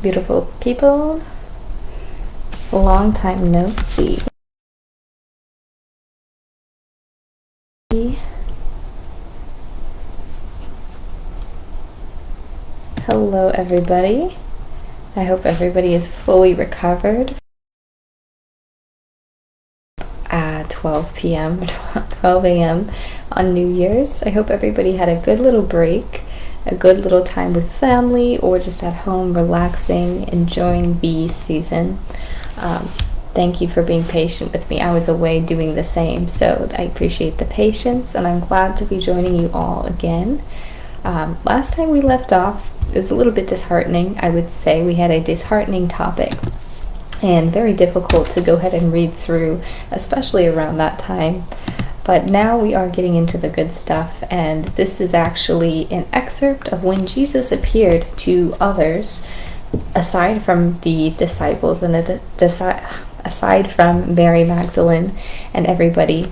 beautiful people. Long time no see. Hello everybody. I hope everybody is fully recovered at 12 p.m. or 12 a.m. on New Year's. I hope everybody had a good little break, a good little time with family, or just at home relaxing, enjoying the season. Thank you for being patient with me. I was away doing the same, so I appreciate the patience, and I'm glad to be joining you all again. Last time we left off, it was a little bit disheartening. I would say we had a disheartening topic and very difficult to go ahead and read through, especially around that time. But now we are getting into the good stuff, and this is actually an excerpt of when Jesus appeared to others, aside from the disciples and aside from Mary Magdalene and everybody.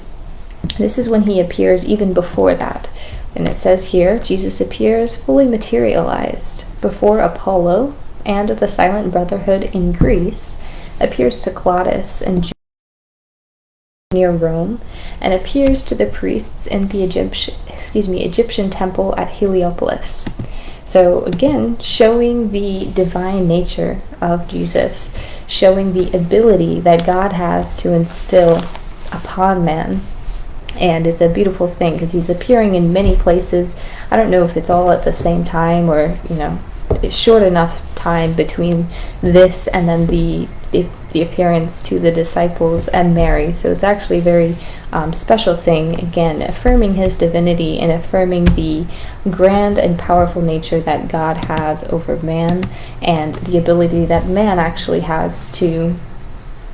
This is when he appears even before that. And it says here, Jesus appears fully materialized before Apollo and the Silent Brotherhood in Greece, appears to Claudas and Juliet near Rome, and appears to the priests in the Egyptian temple at Heliopolis. So again, showing the divine nature of Jesus, showing the ability that God has to instill upon man. And it's a beautiful thing because he's appearing in many places. I don't know if it's all at the same time or, it's short enough time between this and then the appearance to the disciples and Mary. So it's actually a very special thing, again, affirming his divinity and affirming the grand and powerful nature that God has over man, and the ability that man actually has to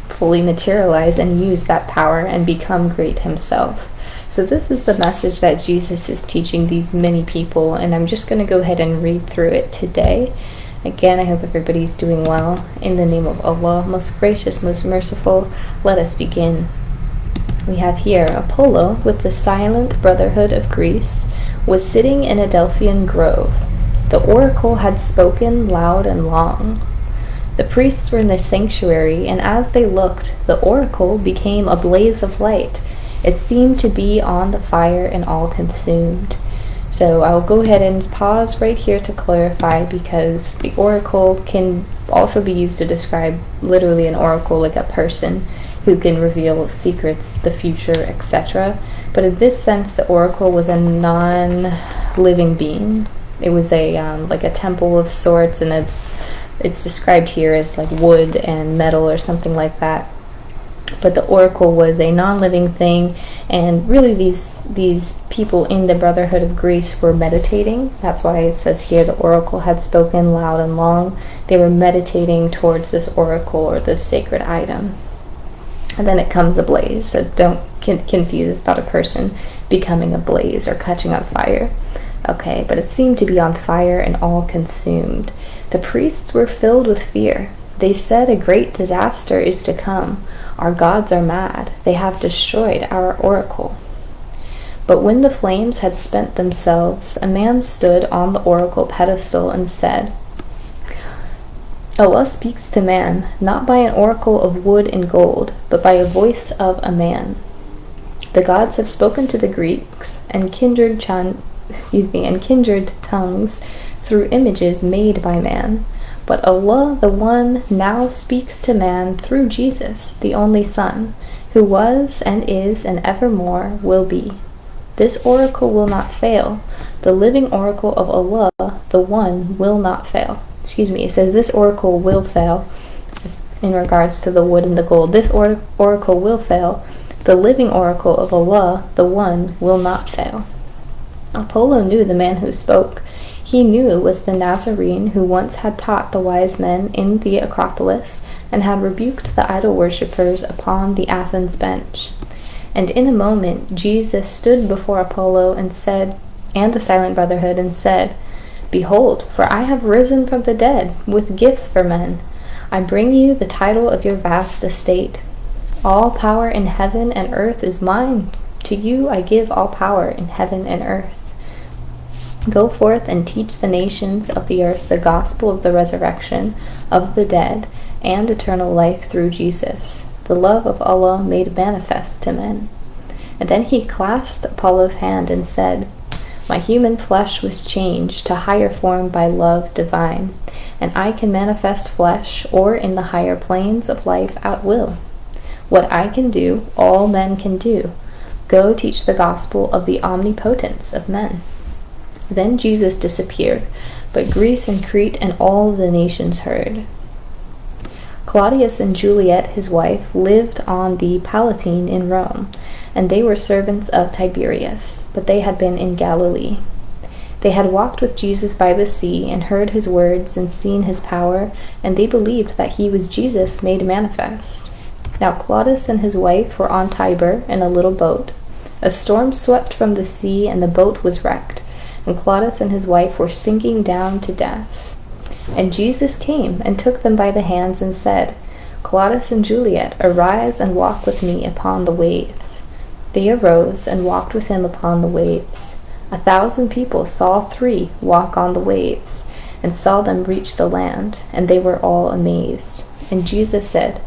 fully materialize and use that power and become great himself. So this is the message that Jesus is teaching these many people, and I'm just going to go ahead and read through it today. Again, I hope everybody's doing well. In the name of Allah, most gracious, most merciful, let us begin. We have here Apollo with the Silent Brotherhood of Greece was sitting in a delphian grove. The oracle had spoken loud and long. The priests were in the sanctuary, and as they looked, the oracle became a blaze of light. It seemed to be on the fire and all consumed. So I'll go ahead and pause right here to clarify, because the oracle can also be used to describe literally an oracle, like a person who can reveal secrets, the future, etc. But in this sense, the oracle was a non-living being. It was like a temple of sorts, and it's described here as like wood and metal or something like that. But the oracle was a non-living thing, and really these people in the Brotherhood of Greece were meditating. That's why it says here the oracle had spoken loud and long. They were meditating towards this oracle or this sacred item. And then it comes a blaze, so don't confuse, it's not a person becoming a blaze or catching on fire. Okay, but it seemed to be on fire and all consumed. The priests were filled with fear. They said, "A great disaster is to come. Our gods are mad. They have destroyed our oracle." But when the flames had spent themselves, a man stood on the oracle pedestal and said, "Allah speaks to man, not by an oracle of wood and gold, but by a voice of a man. The gods have spoken to the Greeks and kindred tongues through images made by man. But Allah, the One, now speaks to man through Jesus, the only Son, who was and is and evermore will be. This oracle will not fail. The living oracle of Allah, the One, will not fail." It says this oracle will fail in regards to the wood and the gold. This oracle will fail. The living oracle of Allah, the One, will not fail. Apollo knew the man who spoke. He knew it was the Nazarene who once had taught the wise men in the Acropolis and had rebuked the idol worshippers upon the Athens bench. And in a moment Jesus stood before Apollo and the Silent Brotherhood, and said, "Behold, for I have risen from the dead with gifts for men. I bring you the title of your vast estate. All power in heaven and earth is mine. To you I give all power in heaven and earth." Go forth and teach the nations of the earth the gospel of the resurrection of the dead and eternal life through Jesus, the love of Allah made manifest to men." And then he clasped Apollo's hand and said, "My human flesh was changed to higher form by love divine, and I can manifest flesh or in the higher planes of life at will. What I can do, all men can do. Go teach the gospel of the omnipotence of men." Then Jesus disappeared, but Greece and Crete and all the nations heard. Claudius and Juliet, his wife, lived on the Palatine in Rome, and they were servants of Tiberius, but they had been in Galilee. They had walked with Jesus by the sea and heard his words and seen his power, and they believed that he was Jesus made manifest. Now Claudas and his wife were on Tiber in a little boat. A storm swept from the sea, and the boat was wrecked, and Claudas and his wife were sinking down to death. And Jesus came and took them by the hands and said, "Claudas and Juliet, arise and walk with me upon the waves." They arose and walked with him upon the waves. 1,000 people saw 3 walk on the waves, and saw them reach the land, and they were all amazed. And Jesus said,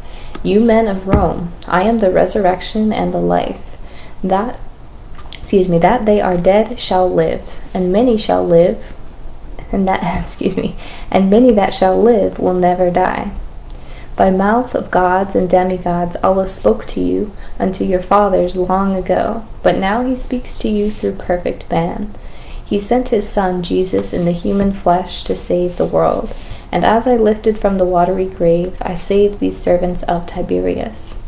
"You men of Rome, I am the resurrection and the life. That they are dead shall live, and many shall live, and many that shall live will never die. By mouth of gods and demigods Allah spoke to you unto your fathers long ago, but now he speaks to you through perfect man. He sent his Son Jesus in the human flesh to save the world, and as I lifted from the watery grave, I saved these servants of Tiberius."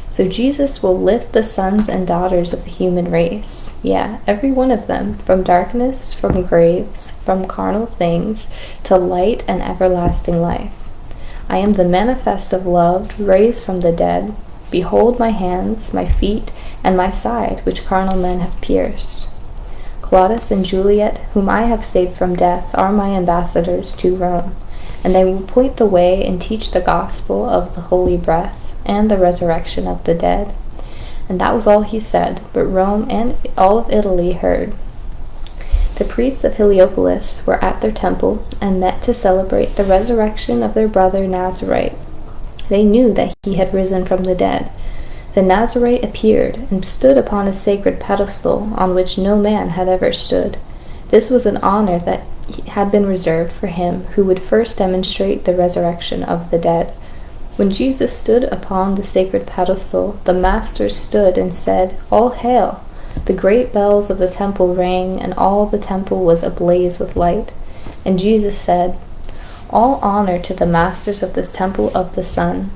So Jesus will lift the sons and daughters of the human race, every one of them, from darkness, from graves, from carnal things, to light and everlasting life. I am the manifest of love, raised from the dead. Behold my hands, my feet, and my side, which carnal men have pierced. Claudas and Juliet, whom I have saved from death, are my ambassadors to Rome, and they will point the way and teach the gospel of the holy breath and the resurrection of the dead. And that was all he said, but Rome and all of Italy heard. The priests of Heliopolis were at their temple and met to celebrate the resurrection of their brother Nazarite. They knew that he had risen from the dead. The Nazarite appeared and stood upon a sacred pedestal on which no man had ever stood. This was an honor that had been reserved for him who would first demonstrate the resurrection of the dead. When Jesus stood upon the sacred pedestal, the masters stood and said, "All hail!" The great bells of the temple rang, and all the temple was ablaze with light. And Jesus said, "All honor to the masters of this temple of the sun.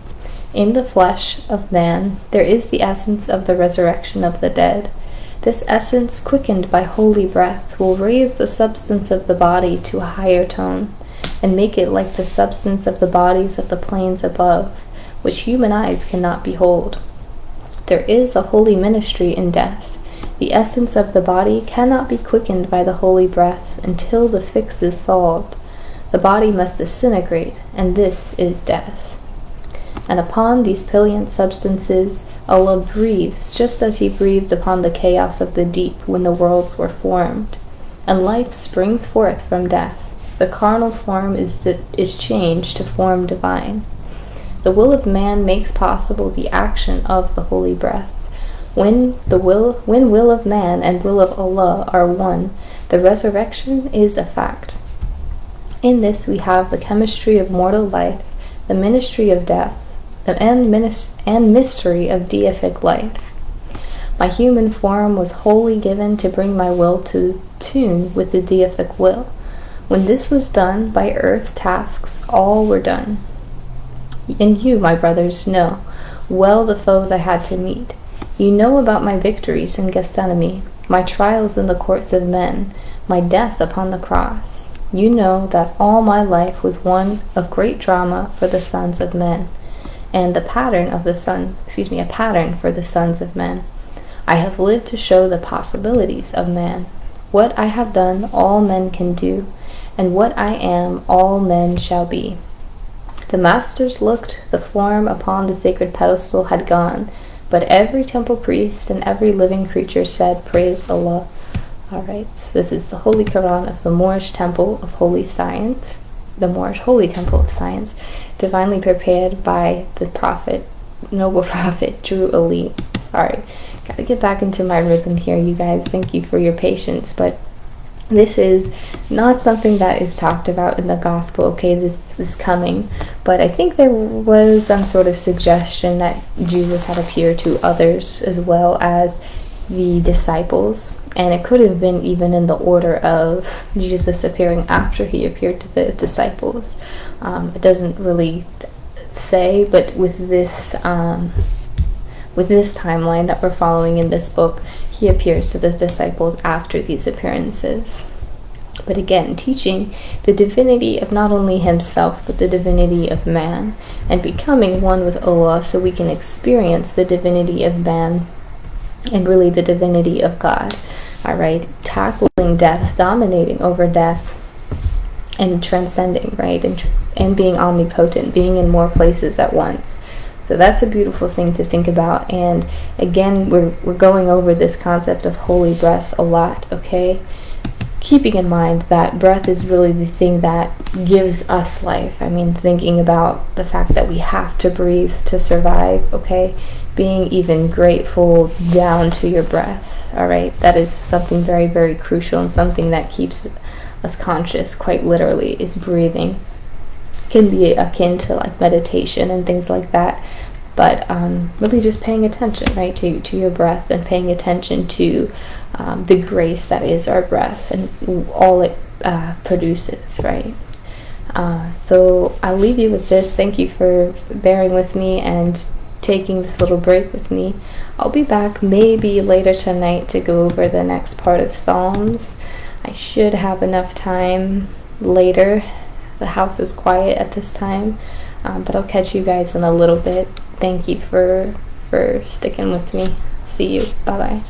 In the flesh of man there is the essence of the resurrection of the dead. This essence, quickened by holy breath, will raise the substance of the body to a higher tone, and make it like the substance of the bodies of the plains above, which human eyes cannot behold. There is a holy ministry in death. The essence of the body cannot be quickened by the holy breath until the fix is solved. The body must disintegrate, and this is death. And upon these pliant substances Allah breathes, just as he breathed upon the chaos of the deep when the worlds were formed. And life springs forth from death. The carnal form is changed to form divine. The will of man makes possible the action of the holy breath. When will of man and will of Allah are one, the resurrection is a fact. In this we have the chemistry of mortal life, the ministry of death, and mystery of deific life. My human form was wholly given to bring my will to tune with the deific will. When this was done, by earth's tasks all were done. And you, my brothers, know well the foes I had to meet. You know about my victories in Gethsemane, my trials in the courts of men, my death upon the cross. You know that all my life was one of great drama for the sons of men, and a pattern for the sons of men. I have lived to show the possibilities of man. What I have done, all men can do, and what I am, all men shall be. The masters looked, the form upon the sacred pedestal had gone, but every temple priest and every living creature said, Praise Allah. Alright, so this is the Holy Koran of the Moorish Temple of Holy Science, the Moorish Holy Temple of Science, divinely prepared by the Prophet, noble Prophet Juliet. Sorry, gotta get back into my rhythm here, you guys. Thank you for your patience, but this is not something that is talked about in the gospel, okay, this coming, but I think there was some sort of suggestion that Jesus had appeared to others as well as the disciples, and it could have been even in the order of Jesus appearing after he appeared to the disciples. It doesn't really say, but with this timeline that we're following in this book, he appears to the disciples after these appearances. But again, teaching the divinity of not only himself, but the divinity of man, and becoming one with Allah so we can experience the divinity of man and really the divinity of God. Alright, tackling death, dominating over death, and transcending, right? And being omnipotent, being in more places at once. So that's a beautiful thing to think about. And again, we're going over this concept of holy breath a lot, okay? Keeping in mind that breath is really the thing that gives us life. I mean, thinking about the fact that we have to breathe to survive, okay? Being even grateful down to your breath, all right? That is something very, very crucial, and something that keeps us conscious, quite literally, is breathing. Can be akin to like meditation and things like that, but really just paying attention, right, to your breath, and paying attention to the grace that is our breath and all it produces, right? So I'll leave you with this. Thank you for bearing with me and taking this little break with me. I'll be back maybe later tonight to go over the next part of Psalms. I should have enough time later. The house is quiet at this time, but I'll catch you guys in a little bit. Thank you for sticking with me. See you. Bye-bye.